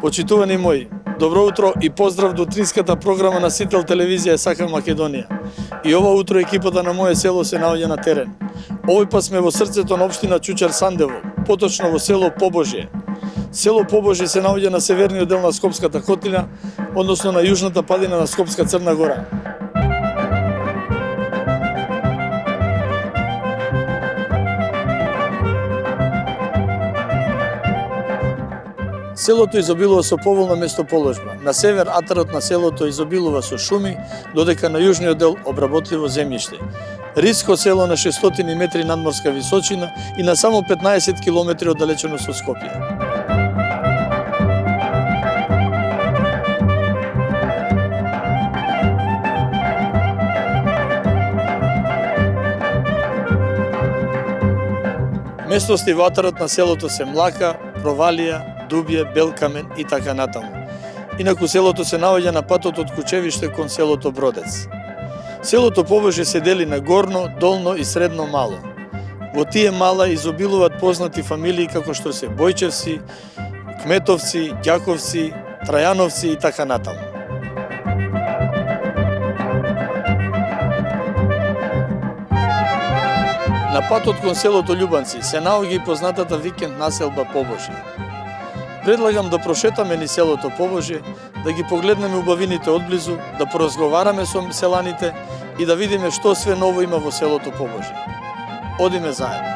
Почитувани мои, добро утро и поздрав до утринската програма на Сител телевизија Сакам Македонија. И ова утро екипата на моје село се наоѓа на терен. Овој пат сме во срцето на општина Чучар Сандево, поточно во село Побожје. Село Побожје се наоѓа на северниот дел на Скопската котлина, односно на јужната падина на Скопска Црна Гора. Селото изобилува со поволна местоположба. На север атарот на селото изобилува со шуми, додека на јужниот дел обработливо земјиште. Риско село на 600 метри надморска височина и на само 15 километри оддалечено со Скопје. Местности во атарот на селото се Млака, Провалија, Дубје, Белкамен и така натаму. Инаку селото се наоѓа на патот од Кучевиште кон селото Бродец. Селото Побожје се дели на горно, долно и средно мало. Во тие мала изобилуваат познати фамилии како што се Бојчевци, Кметовци, Ѓаковци, Трајановци и така натаму. На патот кон селото Љубанци се наоѓа и познатата викенд населба Побожје. Предлагам да прошетаме низ селото Побожје, да ги погледнеме убавините одблизу, да поразговараме со селаните и да видиме што све ново има во селото Побожје. Одиме заедно.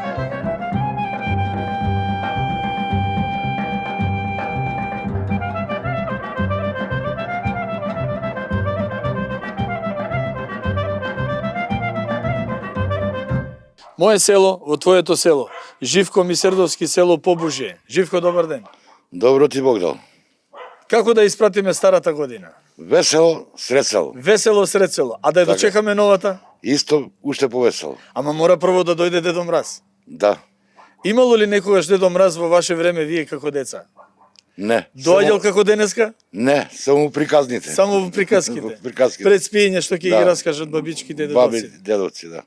Моје село во твоето село. Живко Мисердовски, село Побожје. Живко, добар ден. Добро ти Бог дал. Како да испратиме старата година? Весело, срецело. Весело, срецело. А да ја дочекаме новата? Исто, уште повесело. Ама мора прво да дојде Дедо Мраз. Да. Имало ли некогаш Дедо Мраз во ваше време вие како деца? Не. Доаѓал како денеска? Не, само приказните. Само во приказките. Приказките. Пред спиење што ќе ги раскажат бабичките и Баби, дедовците. дедовци, да.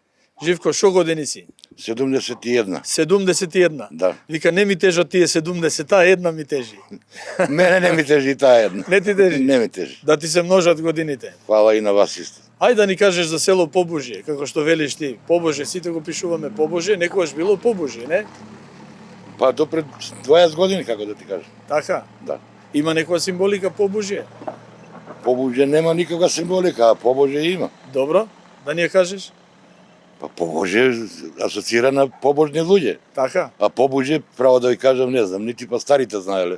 Живко, шо години си? 71. 71. Да. Вика, не ми тежат тие 70, таа една ми тежи. Мене не ми тежи и таа една. Не ти тежи? Не ми тежи. Да ти се множат годините. Фала и на вас исто. Ајде да ни кажеш за село Побожје, како што велиш ти. Побожје, сите го пишуваме Побожје, некогаш било Побожје, не? Па до пред 20 години, како да ти кажам. Така? Да. Има некоја символика Побожје? Побожје нема никаква символика, а Побожје има. Добро, да ни ја кажеш? Па Побожје асоцира на побожни луѓе. Така? А Побожје, право да ви кажам, не знам, нити па старите знаеле.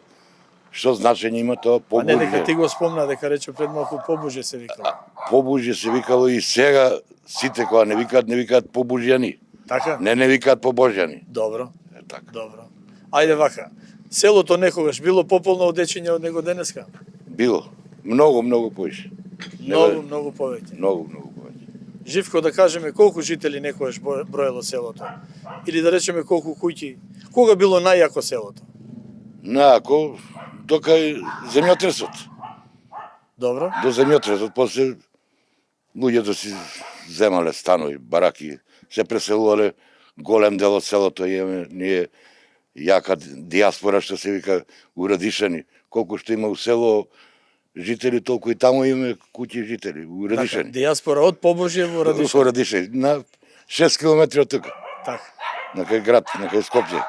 Што значење има тоа А не, дека Побожје? ти го спомна, дека рече пред малку Побожје се викало. Побожје се викало и сега сите кога не викаат побожјани. Така? Не викаат побожјани. Добро, Е така. добро. Ајде вака. Селото некогаш било пополно од дечиња од него денеска? Било. Многу поише. Многу повеќе. Многу поише. Живко, да кажеме колку жители некогаш броело селото? Или да речеме колку куќи? Кога било најјако селото? Најако, дока земјотресот. Добро. До земјотресот, после луѓето си земале станови, бараки, се преселувале голем дел од селото, имаме ние јака диаспора што се вика Урадишани. Колку што има у село жители, толку и таму имаме куќи жители, у Радишани. Така, диаспора од Побожје во Радишани. Во Радишани, на 6 километри од тука, Така. на кај град, на кај Скопје.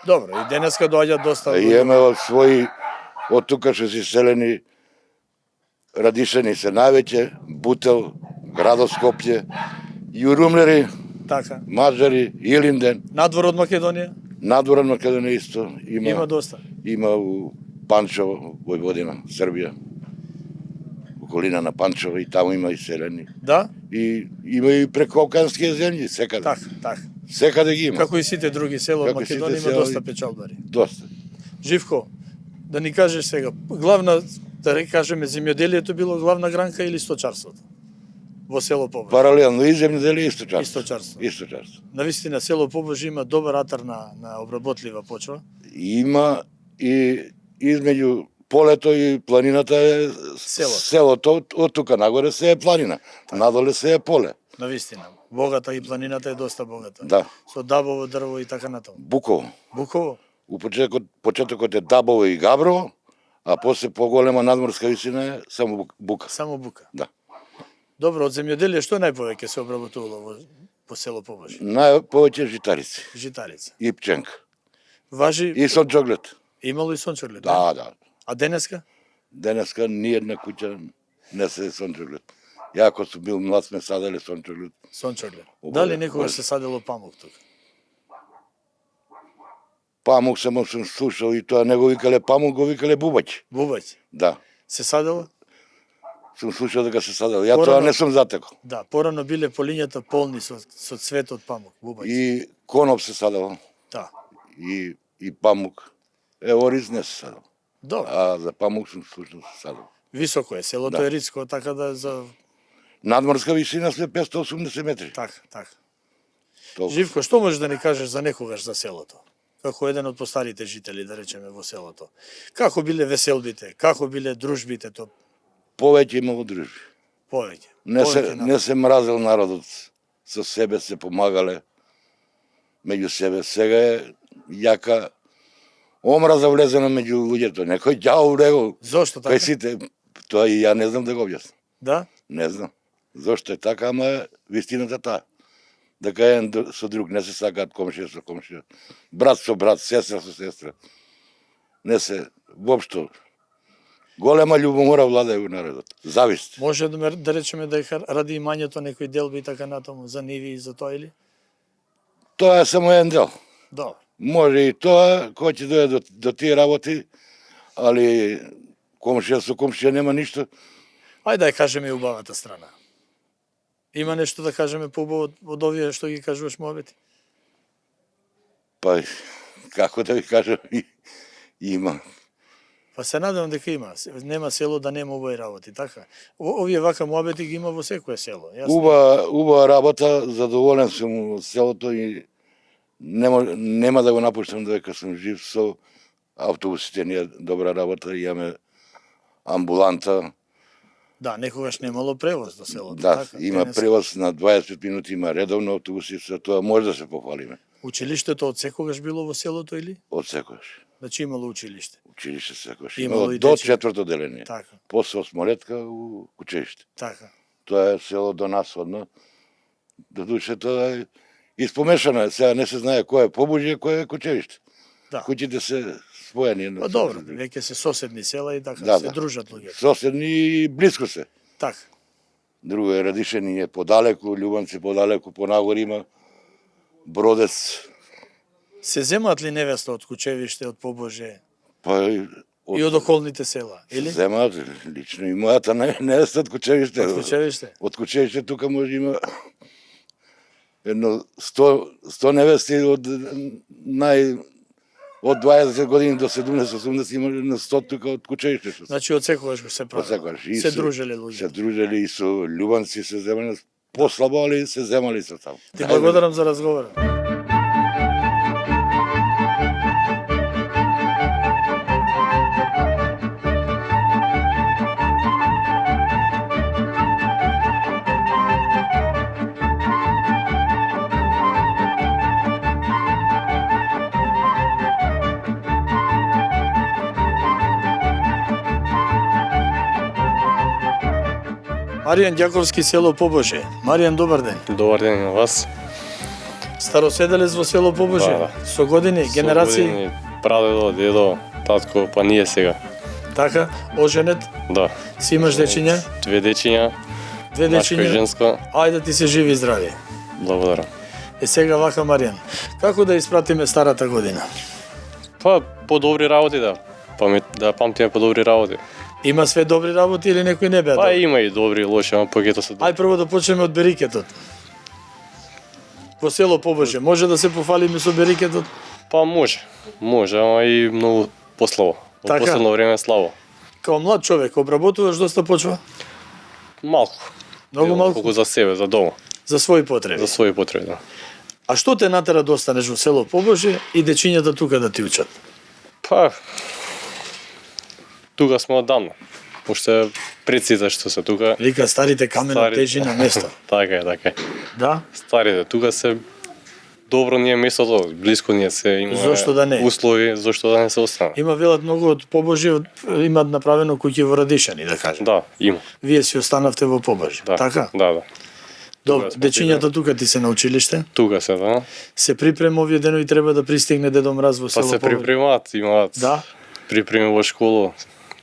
Добро, и денеска доаѓаат доста И имаме од своји, од тука што си селени Радишани се највеќе, Бутел, градот Скопје, Јурумлери, Така. Маджари, Илинден, Надвор од Македонија? надвор од Македонија исто Има доста. Има у Панчево, Војводина, Србија, околина на Панчево, и таму има и селени. Да? И има и прекокански земји, секаде. Така. Секаде ги има. Како и сите други села од Како и сите Македонија има села доста и- печалбари. Доста. Живко, да ни кажеш сега, главна, да кажеме, земјоделието било главна гранка или сточарството во село Побожје? Паралелно и земјоделие и сточарство. И сточарство. И сточарство. Навистина, село Побожје има добар атар на обработлива почва. Има и измеѓу полето и планината е селото, од тука нагоре се е планина, надоле се е поле. Навистина. Богата и планината е доста богата. Да. Со дабово дрво и така натаму. Буково. Буково? Почетокот е Дабово и Габрово, А после поголема надморска висина е само бука. Само бука. Да. Добро, од земјоделие што најповеќе се обработувало по село Побожи? Најповеќе житарица Житарица. и пченка. Важи И сончоглед. имало и сончоглед. Да, да. А денеска? Денеска ни една куќа не се сончоглед. Ја кога сум бил млад сме садели сончоглед. Сончоглед. Обале, Дали некогаш обале. се садело памук тука? Памук само сум слушал и тоа не го викале памук, го викале бубаќ. Бубаќ. Да. Се садело? Сум слушал дека се садел. Ја Порано- тоа не сум затекол. Да, порано биле полињата полни со цвет од памук, бубаќ. И коноп се садел. Да. И памук. Ориз не се садел. Добро. А за памук сум слушал се садел. Високо е, селото Да. е риско, така да за Надморска висина сме 580 метри. така, така. Толку. Живко, што можеш да ни кажеш за некогаш за селото? Како еден од постарите жители, да речеме, во селото. Како биле веселбите, како биле дружбите, то Повеќе имало дружби. повеќе. Не се, Повеќе не се мразел народот. Со себе се помагале. Меѓу себе. Сега е јака омраза влезена меѓу луѓето. Некој ѓао него. Зошто така? Кај сите. Тоа и ја не знам да го објаснам. Да? Не знам. Зошто е така, ама вистината таа. Дека еден со друг не се сакаат комшија со комшија. Брат со брат, сестра со сестра. Не се, воопшто. Голема љубомора владае во народот. Завист. Може да речеме дека ради имањето некои делби и така натаму, за ниви и за тоа или? Тоа е само еден дел. Добро. Може и тоа, кој ќе дојде до тие работи, али комшија со комшија нема ништо. Ајде да ја кажеме и убавата страна. Има нешто да кажеме поубаво од овие што ги кажуваш муабети? Па, како да ви кажам, има. Па се надевам дека има. Нема село да нема овој работи, така? Овие вака муабети ги има во секое село. Јасно. Убава работа, задоволен сум од селото и нема да го напуштам додека сум жив со автобусите, ние добра работа, имаме амбуланта. Да, некогаш немало превоз до селото, Да, така? има Денес- превоз на 20 минути, има редовно автобуси, со тоа може да се пофалиме Училиштето од секогаш било во селото или? од секојаш. Значи имало училиште. Училиште секојаш. Имало Имало и до дечи. четврто деление. Така, После осмолетка у училиште. така. Тоа е село до нас одно. Додуше тоа е испомешано е. Сега не се знае кој е Побужје, кој е Кучевиште. Да. Куќите се споени едно Па со добро, друго. веќе се соседни села и така Да, се да. дружат луѓето. Соседни и блиско се. Така. Друго е Радишени е подалеку, Љубанци подалеку, понагор има Бродец. Се земаат ли невеста од Кучевиште, од Побоже Па и од околните села, се или? земаат лично и мојата не е од Кучевиште. Од Кучевиште? Од Кучевиште тука може има едно 100 невести од 20 години до 70-80 има на 100 тука од Кучевиште. Значи од секогаш го се Од прави. секогаш. И Се дружеле Се луѓе. дружели и со љубанци се земале, послабо, али се земали со таму. Ти благодарам за разговорот. Маријан Ѓаковски, село Побоже. Маријан, добар ден. Добар ден на вас. Староседелец во село Побоже. Да, Со години, Со генерации, години, Прадедо, дедо, татко, па ние сега. така, оженет, Да. си имаш дечиња, Две дечиња, две машко и дечиња. женско. Ајде ти се живи и здрави. Благодарам. Е сега вака, Маријан, како да испратиме старата година? Па подобри работи да памтиме подобри работи. Има све добри работи или некои не беа Па добри? има и добри и лоши, ама пакето се добри. Ај прво да почнеме од берикетот. Во село Побоже, може да се пофалиме со берикетот? Па може, ама и многу послабо. Во Така. последно време слабо. Као млад човек, обработуваш доста почва? Малку. Многу малку? Колку за себе, за дома, За своји потреби. за своји потреби, да. А што те натера да останеш во село Побоже и дечињата тука да ти учат? Па тука сме одамна. Уште предците што се тука. Вика старите камено Старите. тежи на место. Така е. Да? Старите тука се добро ни е местото, блиско ни е се, има Зошто да не? услови, зошто да не се остане. Има велат многу од Побожје имаат направено куќи во Радишани, да кажем. Да, има. Вие си останавте во Побожје, Да. така? Да, да. Добро, сме дечињата тука ти се на училиште? Тука се, да. Се припрема овие денови треба да пристигне Дедо Мраз во Па село се Побожје. припремаат, имаат Да? припреми во школу.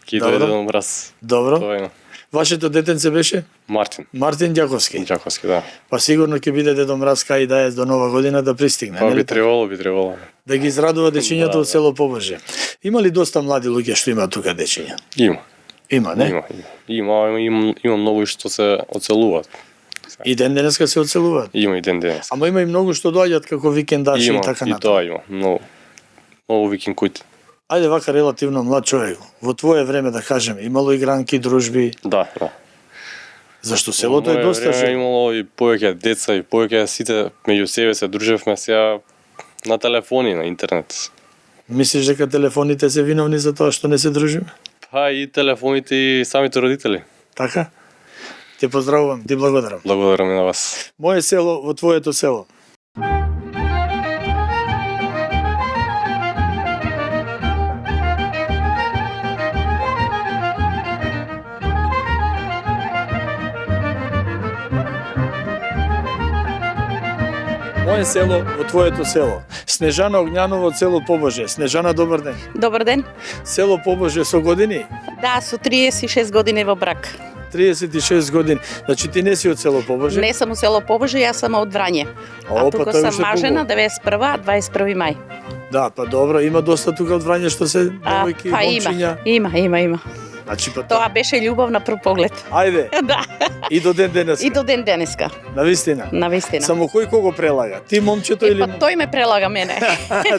Ки Добро. дојде до мраз. Добро. Тоа е. Вашето детенце беше Мартин. Мартин Ѓаковски. Ѓаковски, да. Па сигурно ќе биде Дедо Мраз кај да е до нова година да пристигне, Па нели би така? требало. Да ги израдува дечињата Да, од село Побожје. Има ли доста млади луѓе што имаат тука дечиња? Има. Има, не? Има многу што се оцелуваат. И ден денеска се оцелуваат. Има и ден денес. Ама има и многу што доаѓаат како викендаши Има и така и натаму. тоа има. Многу викинг кујти. Ајде вака релативно млад човек. Во твое време да кажем, имало игранки, дружби, Да, да. зашто селото е Во мое доста време живо. имало и повеќе деца и повеќе сите меѓу себе се дружевме сега на телефони, на интернет. Мислиш дека телефоните се виновни за тоа што не се дружиме? Па и телефоните и самите родители. Така? Те поздравувам, ти благодарам. Благодарам и на вас. Моje село во твоето село. Моje село во твоето село. Снежана Огњанова од село Побожје. Снежана, добар ден. Добар ден. Село Побожје со години? Да, со 36 години во брак. 36 години. Значи ти не си од село Побожје? Не сум у село Побожје, јас сум од Врање. А О, па тука тоа сум уште мажена, побо. 91-а, 21 мај. Да, па добро, има доста тука од Врање што се девојки, Па момчиња. има. Значи па Тоа беше љубов на прв поглед. Ајде, Да. и до ден денес. И до ден денеска, Навистина. навистина. Само кој кого прелага? Ти момчето или Па тој ме прелага мене.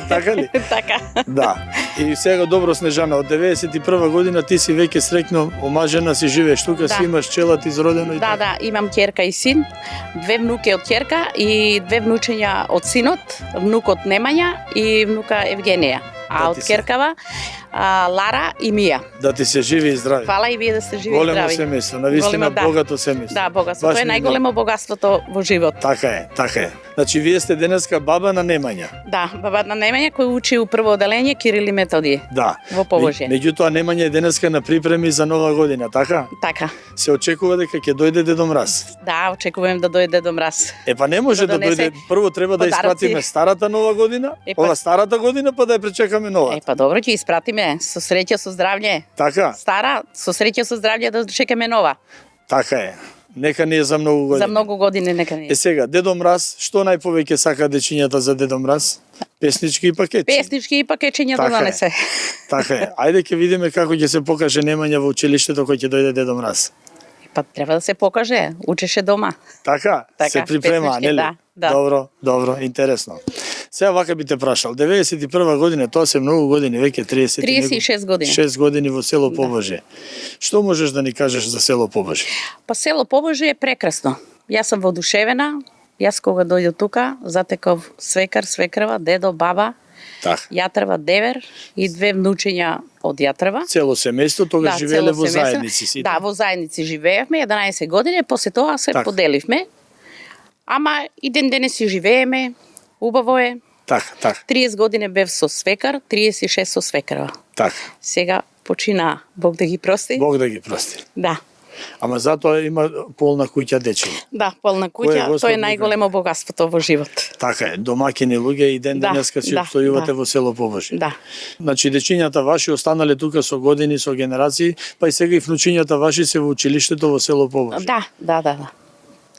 така ли? Така. Да. И сега добро Снежана, од 91 година ти си веќе среќно омажена, си живееш тука, Да. си имаш челат изродено и Да, да, имам ќерка и син, две внуки од ќерка и две внучиња од синот, внукот Немања и внука Евгенија. А Да од ти се- ќеркава Лара и Мија. да ти се живи и здрави. Фала и вие да сте живи и Големо здрави. семејство, навистина Големо, да. богато семејство. Да, богатство. Баш Тоа е ми најголемо богатството во живот. Така е, така е. Значи вие сте денеска баба на Немања. Да, баба на Немања кој учи у прво оделение Кирил и Методије. Да. Во Побожје. Меѓутоа Немања е денеска на припреми за нова година, така? Така. Се очекува дека ќе дојде Дедо Мраз. Да, очекувам да дојде до мраз. Е па не може Да да донесе дојде. Прво треба да подароци. испратиме старата нова година, Е, па- ова старата година па да ја пречекаме нова. Па добро, ќе испратиме со среќа, со здравје. Така, Стара, со среќа, со здравје да чекаме нова. така е. Нека не е за многу години. За многу години нека не. Е сега, Дедо Мраз, што најповеќе сака дечињата за Дедо Мраз? Песнички и пакетчи. Песнички и пакетчиња да Така е. донесе. Така е. Ајде ќе видиме како ќе се покаже Немања во училиштето кој ќе дојде Дедо Мраз. Па треба да се покаже, учеше дома. Така, Така, се припрема, песнички, нели? да, да. Добро, интересно. Сега вака би те прашал, 91 година, тоа се многу години, веќе 30 и 36 години. 6 години во село Побожје. Што можеш да ни кажеш за село Побожје? Па село Побожје е прекрасно. Јас сум воодушевена. Јас кога дојдов тука, затеков свекар, свекрва, дедо, баба, Така. јатрва, девер и две внучиња од јатрва. Цело семејство тогаш живееле цело во семејство. заедници сите. Да, во заедници живеевме 11 години, после тоа се Така. поделивме. Ама и ден денес си живееме, убаво е. Така. 30 години бев со свекар, 36 со свекрва. Така. Сега почина, Бог да ги прости. Бог да ги прости. Да. Ама затоа има полна куќа дечиња. Да, полна Кој е куќа, Господ тоа е Бог? најголемо богатството во живот. Така е, домакини луѓе и ден Да, денеска си да, обстојувате да. во село Побожје. Да. Значи дечињата ваши останале тука со години, со генерации, па и сега и внучињата ваши се во училиштето во село Побожје. Да.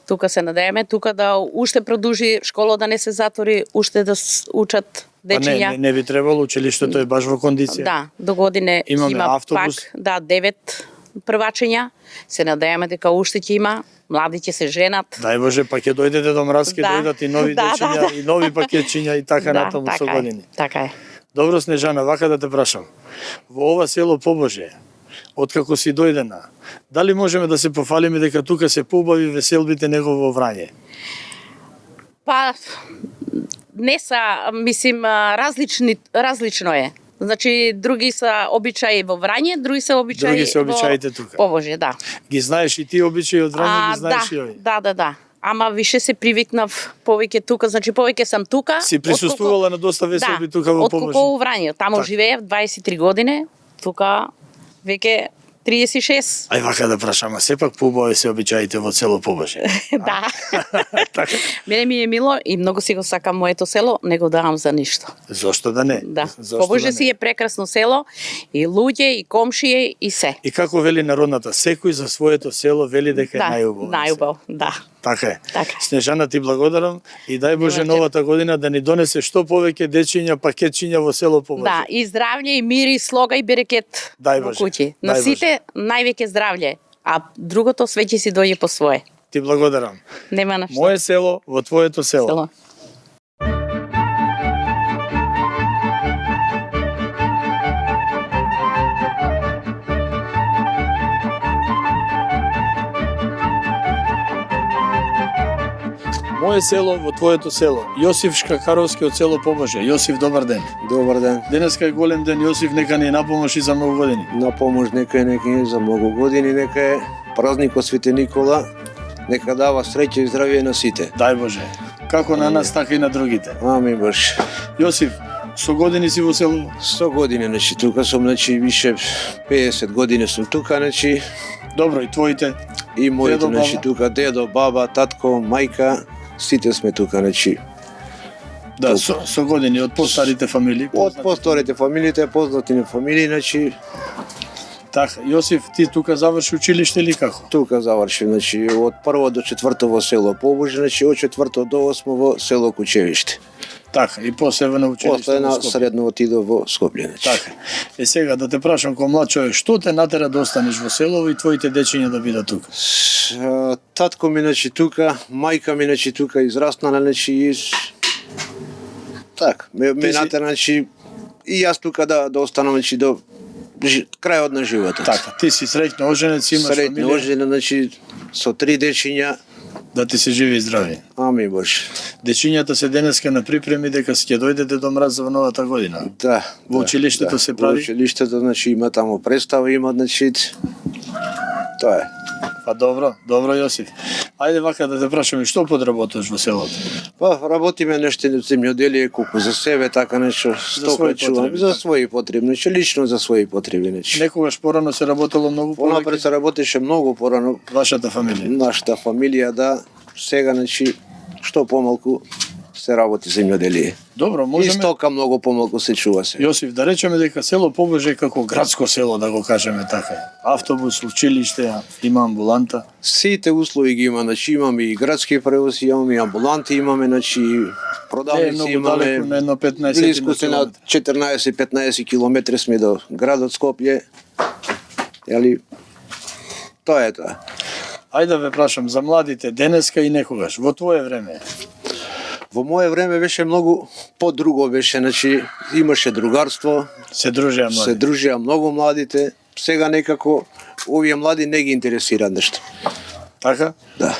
Тука се надееме, тука да уште продолжи школа да не се затвори, уште да учат Па дечиња. не би требало, училиштето е баш во кондиција. Да, до године Имаме има автобус. пак, 9 првачиња. Се надееме дека уште ќе има, млади ќе се женат. Дај Боже, па ќе дојде Дедо Мраз, ќе Да. дојдат и нови Да, дечиња, да. и нови пакетчиња и така натаму со така години. Е, така е. Добро Снежана, вака да те прашам. Во ова село Побожје, откако си дојдена, дали можеме да се пофалиме дека тука се поубави веселбите него во Врање? Па не са, мислим, различно е. Значи, други се обичаи во Врање, други се обичаи Други се обичаите тука. во Побожје, да. Ги знаеш и ти обичаи од Врање, ги знаеш и овие. Да. ама више се привикнав повеќе тука, значи повеќе сам тука. Си присуствувала на доста веселби тука во отколку Побожи? во Врање. Таму Так. живеев 23 години, тука веќе 36. Ај вака да прашам, а сепак поубави се обичаите во село Побожи. Да. Мене ми е мило и многу си го сакам моето село, не го давам за ништо. Зошто да не? Да. Зошто Побожи да си не? е прекрасно село, и луѓе, и комшије, и се. И како вели народната, секој за своето село вели дека е Да, најубаво. најубаво, да. Така е. Така. Снежана, ти благодарам и дај Боже Благодарам. новата година да ни донесе што повеќе дечиња, пакетчиња во село Побожи. Да, и здравје, и мир, и слога, и берекет Дај во Боже. куќи. На Дај Боже. сите највеќе здравје, а другото све ќе си дојде по свое. Ти благодарам. Нема на што. Моје село во твоето село. Село. Моје село во твоето село. Јосиф Шкакаровски од село Побожи. Јосиф, добар ден. Добар ден. Денеска е голем ден, Јосиф, нека ни е на помош и за многу години. На помош нека е за многу години, нека е празникот Свети Никола, нека дава среќа и здравје на сите. Дај Боже. Како на нас, така и на другите. Ами баш. Јосиф, со години си во село? 100 години, значи тука сум, значи више 50 години сум тука, значи Добро, и твоите? и моите, Дедо, значи баба? тука дедо, баба, татко, мајка, сите сме тука, значи. Да, со години од постарите фамилии. Од посторите фамилиите, познати на фамилии, значи Така, Јосиф, ти тука заврши училиште или како? тука завршив, значи од прво до четврто во село Побожи, значи од четврто до осмо во село Кучевиште. Така, и после на училиште После во на Скопје. средно отидов во Скопје, значи. Така. Е сега да те прашам ко млад човек, што те натера да останеш во село и твоите дечиња да бидат тука? Татко ми, значи, тука, мајка ми, значи, тука израснала, значи, и так, ме Ти си- натера, значи, и јас тука да останам, значи, до крајот на животот. Така, ти си среќно оженец, имаш Средно фамилија, оженен, значи, со 3 дечиња, да ти се живи и здрави. ами Боже. Дечињата се денеска на припреми дека ќе дојдете до мраз во новата година. Да. Во да, училиштето да. се прави? Во училиштето, значи, има таму представа, има, значи, тоа е. Па добро, добро Јосиф. Ајде вака да те прашаме, што подработуваш во селото? Па, работиме нешто земјоделие, колку за себе, така нешто, своји стока чувам, потреби, за така. своји потреби, значи, лично за своји потреби, значи. Некогаш порано се работело многу Понапред повеќе се работеше многу порано, вашата фамилија. нашата фамилија, да, сега, значи, што помалку се работи земјоделие. Добро, И можеме стока многу помалку се чува се. Јосиф, да речеме дека село Побожи е како градско село, да го кажеме така. Автобус, училиште, има амбуланта. Сите услови ги има, значи имаме и градски превоз, имаме и амбуланти, имаме, значи Не е продавници, многу имаме далеко, на едно 15 близко се на 14-15 километри сме до градот Скопје. Јали, тоа е тоа. Ајде да ве прашам за младите денеска и некогаш, во твое време. Во мое време беше многу подруго беше, значи имаше другарство, Се дружеа се млади. дружеа многу младите. Сега некако овие млади не ги интересира нешто. Така? Да.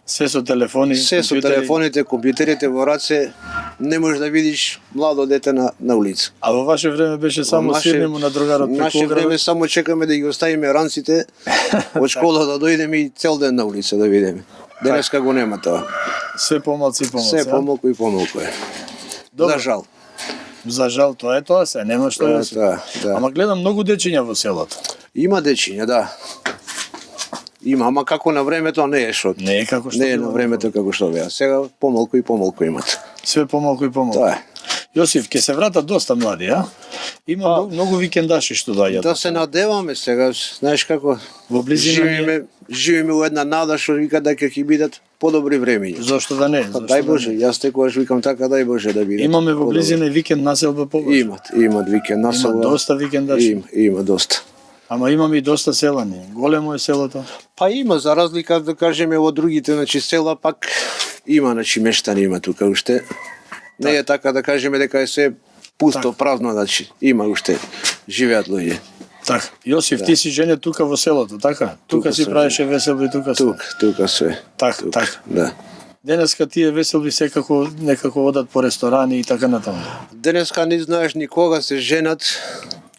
Се со телефони, Се со компјутери. телефоните, компјутерите во раце, не можеш да видиш младо дете на улица. А во ваше време беше само Наше- сирнемо на другарот Наше преку време градот. само чекаме да ги оставиме ранците од школа да дојдеме и цел ден на улица да видиме. Денеска го нема тоа. Се помалци и помалци. Се а? помалку и помалку е. Добро. За жал. За жал, тоа е тоа се, нема што Тоа е да се. тоа, да. Ама гледам многу дечиња во селото. Има дечиња, да. Има, ама како на времето не е што. Не е како што Не е било на времето како што беа. Сега помалку и помалку имат. Све помалку и помалку. Тоа е. Јосиф, ќе се вратат доста млади, а? Има многу викендаши што доаѓаат. Да се надеваме сега, знаеш како Во близина ни е- живееме во една нада што вика дека ќе бидат подобри времиња. Зошто да не? Па Зошто дај да Боже, не? јас секогаш викам така, дај Боже да бидат. Имаме во подобри. близина и викенд населба Побожи. Имат викенд Има населба. доста викендаши. Има доста. Ама имаме и доста селани. Големо е селото. Па има, за разлика да кажеме од другите, значи села пак има, значи мештани има тука уште. Не е така да кажеме дека е се пусто, празно, значи има уште живеат луѓе. Така. Јосиф, ти си жене тука во селото, така? Тука си сум правеше веселби, тука се. Тука се. Така, Тука, така. Да. Денеска тие веселби секако некако одат по ресторани и така натаму. Денеска не знаеш ни кога се женат,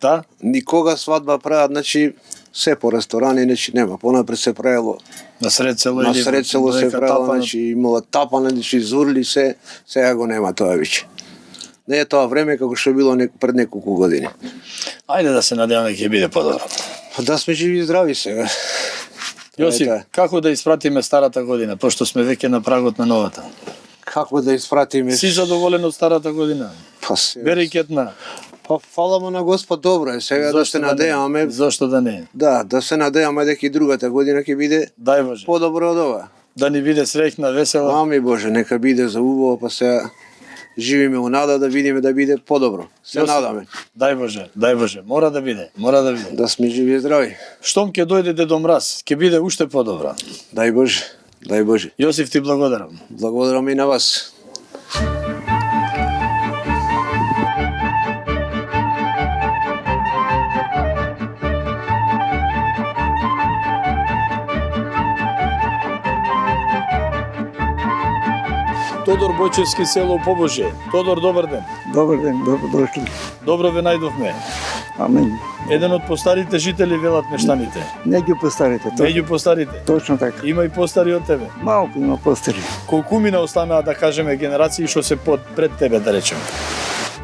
Да? Никога свадба прават, значи се по ресторани, значи нема. Понапред се правило На сред село на или сред село се додека правило, тапанат. значи имало тапане, значи зурли се, сега го нема тоа веќе. Не е тоа време како што било пред неколку години. Ајде да се надеваме ќе биде подобро. Да сме живи и здрави сега. Јосип, Ете. како да испратиме старата година, пошто сме веќе на прагот на новата? Како да испратиме? Си задоволен од старата година? Па се. Берекетна. Па фала му на Господ, добро е. Сега да се надеваме. Зошто да не? Да се надеваме дека и другата година ќе биде Дај Боже. подобро од ова. Да ни биде среќна, весела. Ами Боже, нека биде за убаво, па сега живиме у нада да видиме да биде подобро. Се Јосип, надаме Дај Боже, дај Боже. Мора да биде, мора да биде. да сме живи и здрави. Штом ќе дојде Дедо Мраз, ќе биде уште подобра. Дај Боже, дај Боже. Јосиф, ти благодарам. Благодарам и на вас. Тодор Бојчевски, село Побожје. Тодор, добар ден. Добар ден, добро дошли. Добро ве најдовме. Амин. Еден од постарите жители велат мештаните. Не ги постарите, Меѓу постарите. точно така. Има и постари од тебе. Малку има постари. Колку мина останаа, да кажеме, генерации што се пред тебе, да речеме.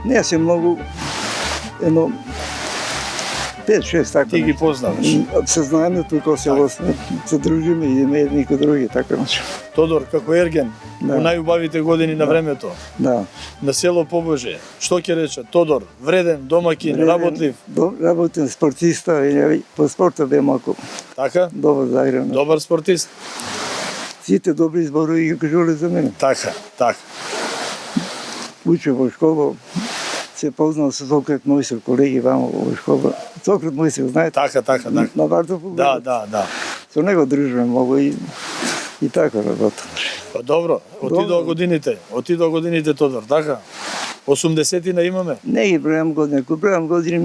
Не се многу, едно 5-6 така. Ти ги познаваш. Се знаеме тука село сме, се дружиме и идеме едни кај други, така значи. Тодор, како ерген, Да. во најубавите години на времето, Да. на село Побожје, што ќе рече? Тодор, вреден, домакин, работлив, Работен спортиста, и по спорта бе малку така? добар заигран. Добар спортист? Сите добри зборови ги кажувале за мене. Така, така. Учев во школа, се познал со Сокрет Мојсев, колеги вамо во школа. Сокрет Мојсев, знаете? Така, така, така. На Бартов. Да. Со него дружиме многу и така работам. Па добро, отидоа годините, Тодор, така? 80-тина имаме? Не ги бројам години, ако бројам години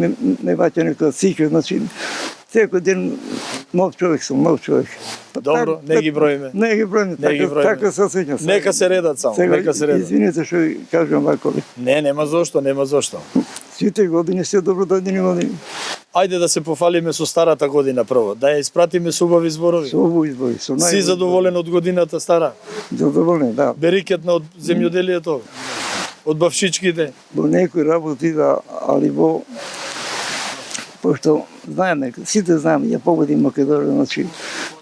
ме ваќа некоја сика, значи секој ден нов човек сум, нов човек. Добро, не ги броиме. Не ги броиме, Не ги броиме. така се осеќам. Нека се редат само, Сега, нека се редат. извините што ви кажувам вако. Не, нема зошто. Сите години се добродадени години. Ајде да се пофалиме со старата година прво, да ја испратиме со убави зборови. Со ово избори, со Си задоволен од годината стара? Задоволен, да. Берикетна од земјоделието, од бавшичките. Во некои работи, да, али во пошто знаеме, сите знаеме, ја погоди Македонија, значи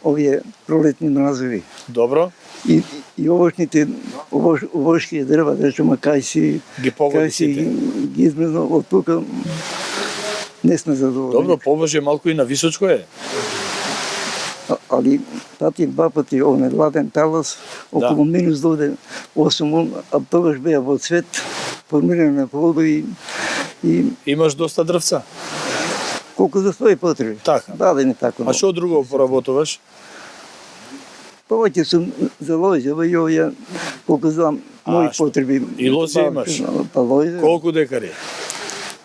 овие пролетни мразови. Добро, И овошните, овошките дрва, да речеме, кај ги погоди си сите. ги измрзнал од тука, не сме задоволени. Добро, Побожје малку и на височко е. Али тати два пати оне ладен талас, околу минус дојде 8, а тогаш беа во цвет, формиране на плодови и Имаш доста дрвца. колку за своји потреби. Така. Дадени така. А што друго поработуваш? Повеќе сум за лозе, во ја колку знам мои што? потреби. И лозе имаш? Па лозе. Колку декари?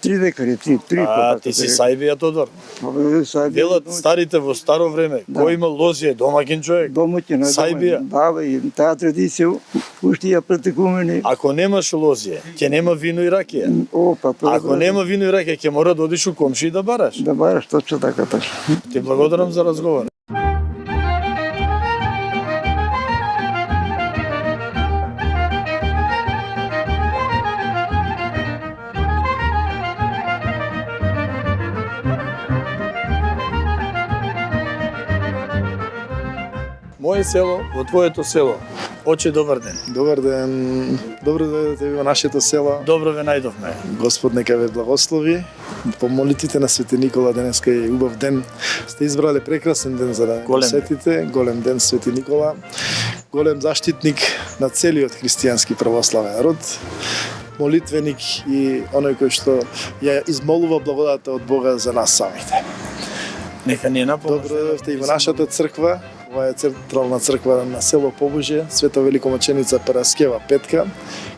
3 декари, 3 А, ти си сајбија, Тодор. Велат старите во старо време, кој има лозје, домакин човек. Домоќен, Сајбија. Да, и таа традиција уште ја претекуваме. Ако немаш лозје, ќе нема вино и ракија. О, па тоа. Ако нема вино и ракија, ќе мора да одиш у комши и да бараш. Да бараш точно така, точно. Ти благодарам за разговор. Моje село во твоето село. Оче, добар ден. Добар ден. Добро дојдете во нашето село. Добро ве најдовме. Господ нека ве благослови. По молитвите на Свети Никола, денеска е убав ден. Сте избрале прекрасен ден за да Голем посетите. Голем ден Свети Никола. Голем заштитник на целиот христијански православен род. Молитвеник и оној кој што ја измолува благодата од Бога за нас самите. Нека ни напомниш. Добро дојдовте и во нашата црква. Ова е централна црква на село Побожје, Света Великомученица Параскева Петка,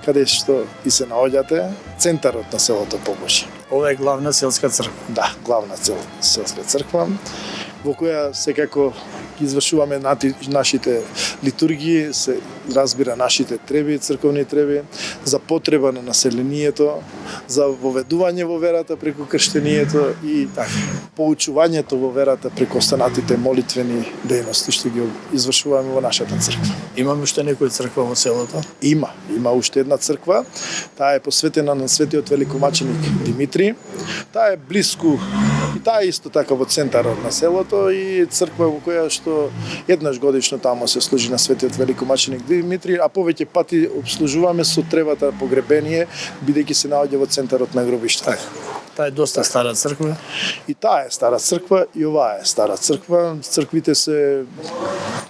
каде што и се наоѓате, центарот на селото Побожје. Ова е главна селска црква. Да, главна селска црква, во која секако ги извршуваме нашите литургии, се разбира нашите треби, црковни треби, за потреба на населението, за воведување во верата преку крштението и поучувањето во верата преку останатите молитвени дејности што ги извршуваме во нашата црква. Имаме уште некоја црква во селото? Има уште една црква, таа е посветена на светиот великомаченик Димитри. Таа е блиску и таа е исто така во центарот на селото и црква во која што еднаш годишно таму се служи на светиот великомаченик Димитри, а повеќе пати обслужуваме со требата погребение, бидејќи се наоѓа во центарот на гробиштето. Таа е доста стара црква. И таа е стара црква, и оваа е стара црква. Црквите се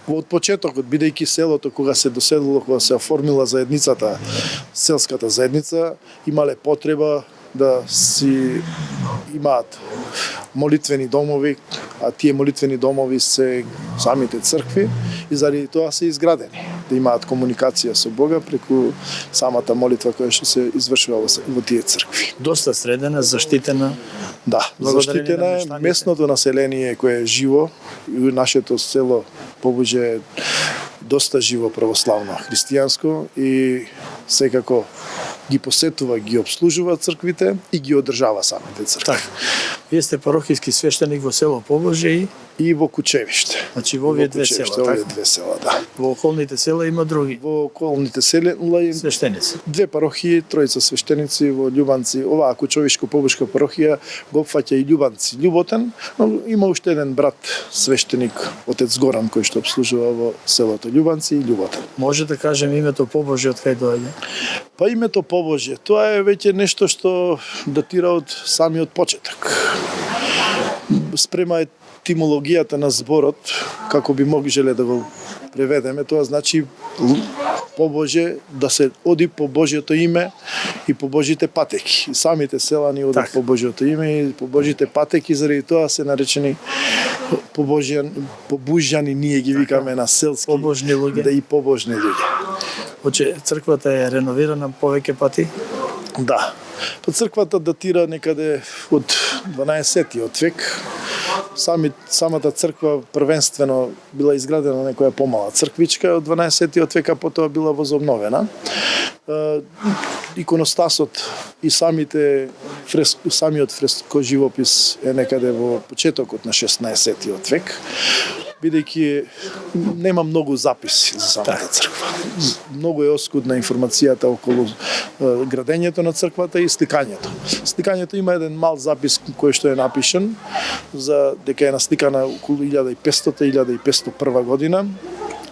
од почетокот, бидејќи селото кога се доселило, кога се оформила заедницата, селската заедница, имале потреба да си имаат молитвени домови, а тие молитвени домови се самите цркви и заради тоа се изградени, да имаат комуникација со Бога преку самата молитва која што се извршува во тие цркви. Доста средена, заштитена. Да, заштитена е местното население кое е живо и нашето село Побужа е доста живо православно христијанско и секако ги посетува, ги обслужува црквите и ги одржава самите цркви. Така. Вие сте парохиски свештеник во село Побожје и во Кучевиште. Значи во овие две села, така? Овие две села, да. Во околните села има други Во околните села има свештеници. две парохии, тројца свештеници во Љубанци. Оваа Кучевишко-Побушка парохија го опфаќа и Љубанци, Љуботен, но има уште еден брат свештеник, отец Горан, кој што обслужува во селото Љубанци и Љуботен. Може да кажем името Побожје од кај доаѓа? Па името Побожје, тоа е веќе нешто што датира од самиот почеток. Спрема етимологијата на зборот, како би можеле да го преведеме, тоа значи Побожје, да се оди по Божјото име и по Божите патеки. И самите селани одат по Божјото име и по Божите патеки, заради тоа се наречени побужјани, ние ги викаме на селски, Побожни луѓе. Да, и побожни луѓе. Оче, црквата е реновирана повеќе пати? Да. Па црквата датира некаде од 12-тиот век. Самата црква првенствено била изградена некоја помала црквичка од 12-тиот век, а потоа била возобновена. Иконостасот и самиот фреско живопис е некаде во почетокот на 16-тиот век, бидејќи нема многу записи за самата црква. Многу е оскудна информацијата околу градењето на црквата и сликањето. Сликањето има еден мал запис кој што е напишан за дека е насликана околу 1500-1501 година.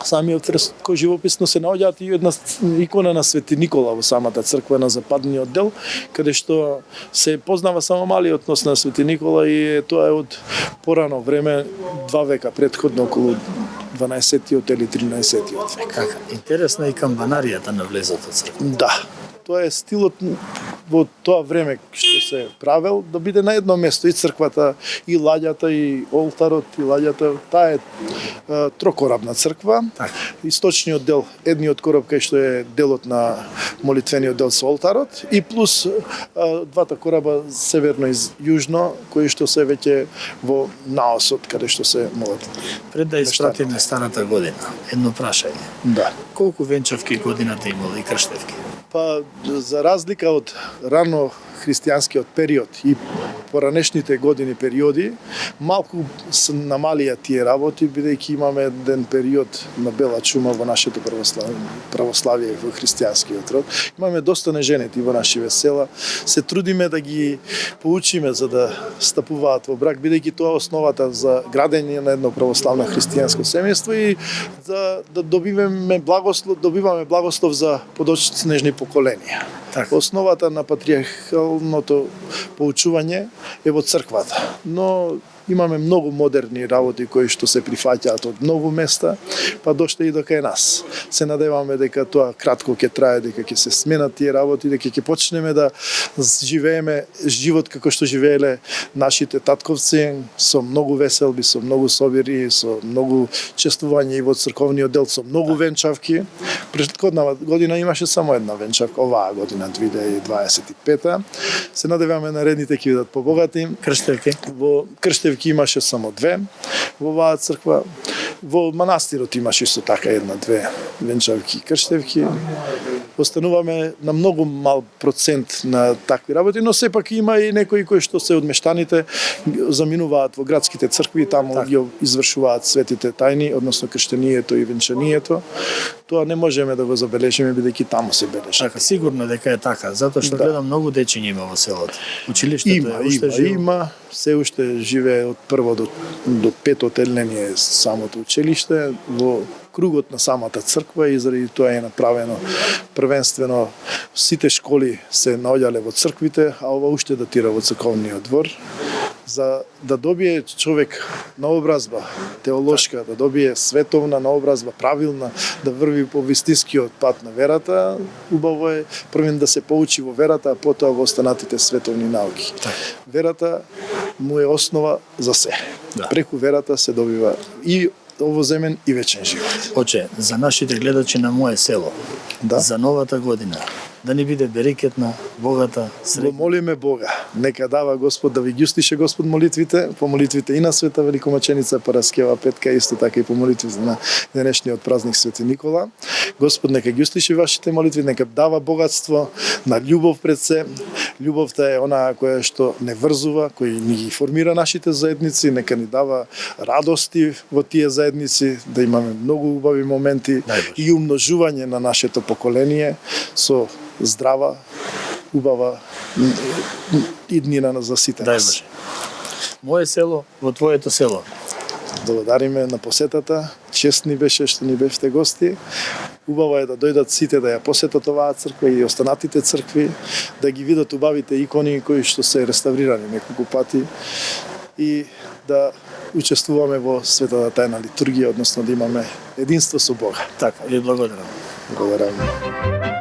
Самиот фреско живописно се наоѓаат и една икона на Свети Никола во самата црква на западниот дел, каде што се познава само малиот нос на Свети Никола и тоа е од порано време, 2 века предходно, околу 12-тиот или 13-тиот век. Интересна и камбанаријата на влезот од црква. Да. Тоа е стилот во тоа време што се правел, да биде на едно место и црквата, и ладјата, и олтарот, и ладјата. Таа е трокорабна црква. Источниот дел, едниот кораб кај што е делот на молитвениот дел со олтарот и плюс двата кораба северно и јужно, кои што се веќе во наосот, каде што се молат. Пред да испратиме старата година, едно прашање. Да. Колку венчавки годината имала и крштевки? Па, за разлика од рано христијанскиот период и поранешните години периоди, малку се намалија тие работи, бидејќи имаме еден период на бела чума во нашето православие во христијанскиот род. Имаме доста неженети во нашиве села. Се трудиме да ги поучиме за да стапуваат во брак, бидејќи тоа е основата за градење на едно православно христијанско семејство и да добиваме благослов за подоцнежни поколенија. Основата на патриархалното поучување е во црквата, но имаме многу модерни работи кои што се прифаќаат од многу места, па доште и до кај нас. Се надеваме дека тоа кратко ќе трае, дека ќе се сменат тие работи, дека ќе почнеме да живееме живот како што живееле нашите татковци, со многу веселби, со многу собири, со многу чествување и во црковниот дел, со многу венчавки. Претходна година имаше само една венчавка, оваа година 2025. Се надеваме наредните ќе бидат побогати. Крштевки? Во крштевки имаше само 2 во оваа црква. Во манастирот имаш исто така една-две венчавки и крштевки. Остануваме на многу мал процент на такви работи, но сепак има и некои кои што се од мештаните заминуваат во градските цркви и таму ги извршуваат светите тајни, односно крштенијето и венчанието. Тоа не можеме да го забележиме бидејќи таму се бележи. Така, сигурно дека е така, затоа што гледам многу дечиња има во селото. Училиштето Има, е уште живо. има, се уште живее од прво до пето одделение самото училиште во кругот на самата црква и заради тоа е направено првенствено сите школи се наоѓале во црквите, а ова уште датира во црковниот двор. За да добие човек наобразба теолошка, да добие световна наобразба, правилна, да врви по вистинскиот пат на верата, убаво е првен да се поучи во верата, а потоа во останатите световни науки. Верата му е основа за се. Да. Преку верата се добива и овоземен и вечен живот. Оче, за нашите гледачи на мое село, Да. за новата година, да ни биде берекетна, богата, Го среќна. молиме Бога. Нека дава Господ да ви ги устише Господ молитвите, по молитвите и на Света Великомаченица Параскева Петка, исто така и по молитвите на денешниот празник Свети Никола. Господ нека ги устише вашите молитви, нека дава богатство на љубов пред се. Љубовта е она која што не врзува, кој ни ги формира нашите заедници, нека ни дава радости во тие заедници, да имаме многу убави моменти и умножување на нашето поколение со здрава, убава иднина за сите Дај нас. Боже. Мое село во твоето село. Благодариме на посетата. Чест ни беше што ни бевте гости. Убаво е да дојдат сите да ја посетат оваа црква и останатите цркви, да ги видат убавите икони кои што се реставрирани неколку пати и да учествуваме во светата тајна литургија, односно да имаме единство со Бога. Така, ви благодарам. Благодарам.